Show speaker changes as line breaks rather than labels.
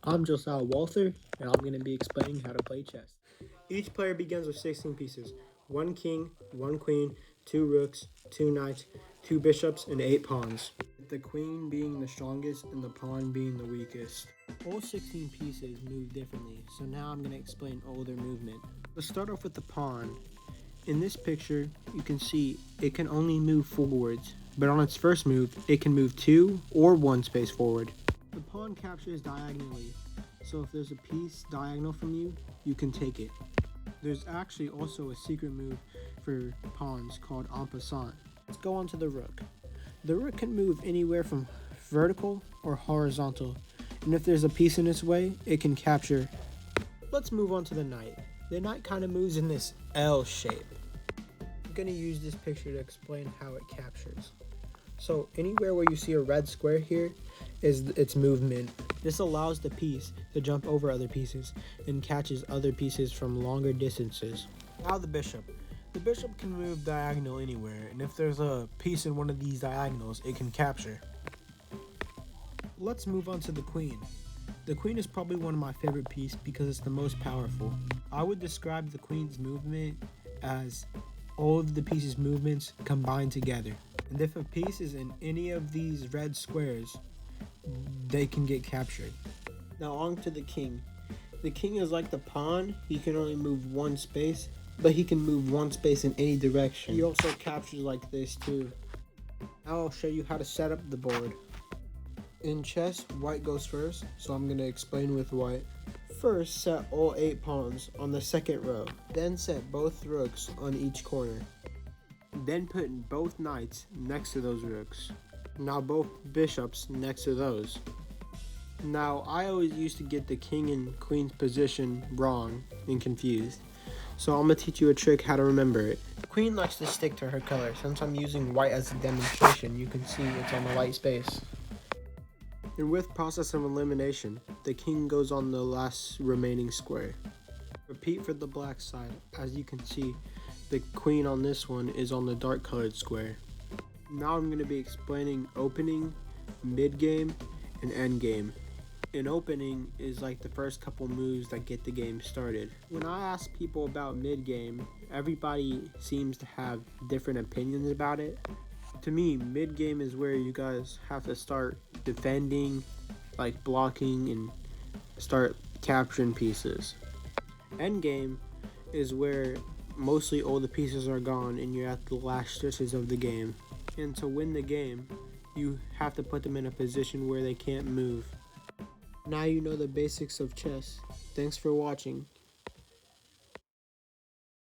I'm Josiah Walther, and I'm going to be explaining how to play chess. Each player begins with 16 pieces: 1 king, 1 queen, 2 rooks, 2 knights, 2 bishops, and 8 pawns. The queen being the strongest and the pawn being the weakest. All 16 pieces move differently, so now I'm going to explain all their movement. Let's start off with the pawn. In this picture, you can see it can only move forwards, but on its first move, it can move 2 or 1 space forward. The pawn captures diagonally, so if there's a piece diagonal from you, you can take it. There's actually also a secret move for pawns called en passant. Let's go on to the rook. The rook can move anywhere from vertical or horizontal, and if there's a piece in its way, it can capture. Let's move on to the knight. The knight kind of moves in this L shape. I'm going to use this picture to explain how it captures. So anywhere where you see a red square here is its movement. This allows the piece to jump over other pieces and catches other pieces from longer distances. Now the bishop. The bishop can move diagonal anywhere, and if there's a piece in one of these diagonals, it can capture. Let's move on to the queen. The queen is probably one of my favorite pieces because it's the most powerful. I would describe the queen's movement as all of the pieces' movements combined together. And if a piece is in any of these red squares, they can get captured. Now on to the king. The king is like the pawn. He can only move 1 space, but he can move 1 space in any direction. He also captures like this too. Now I'll show you how to set up the board. In chess, white goes first, so I'm going to explain with white. First, set all 8 pawns on the second row. Then set both rooks on each corner. Then put both knights next to those rooks. Now both bishops next to those. Now I always used to get the king and queen's position wrong and confused, so I'm going to teach you a trick how to remember it. The queen likes to stick to her color. Since I'm using white as a demonstration, you can see it's on the white space. And with process of elimination, the king goes on the last remaining square. Repeat for the black side. As you can see, the queen on this one is on the dark colored square. Now I'm going to be explaining opening, mid-game, and end-game. An opening is like the first couple moves that get the game started. When I ask people about mid-game, everybody seems to have different opinions about it. To me, mid-game is where you guys have to start defending, like blocking, and start capturing pieces. Endgame is where mostly all the pieces are gone and you're at the last stretches of the game. And to win the game, you have to put them in a position where they can't move. Now you know the basics of chess. Thanks for watching.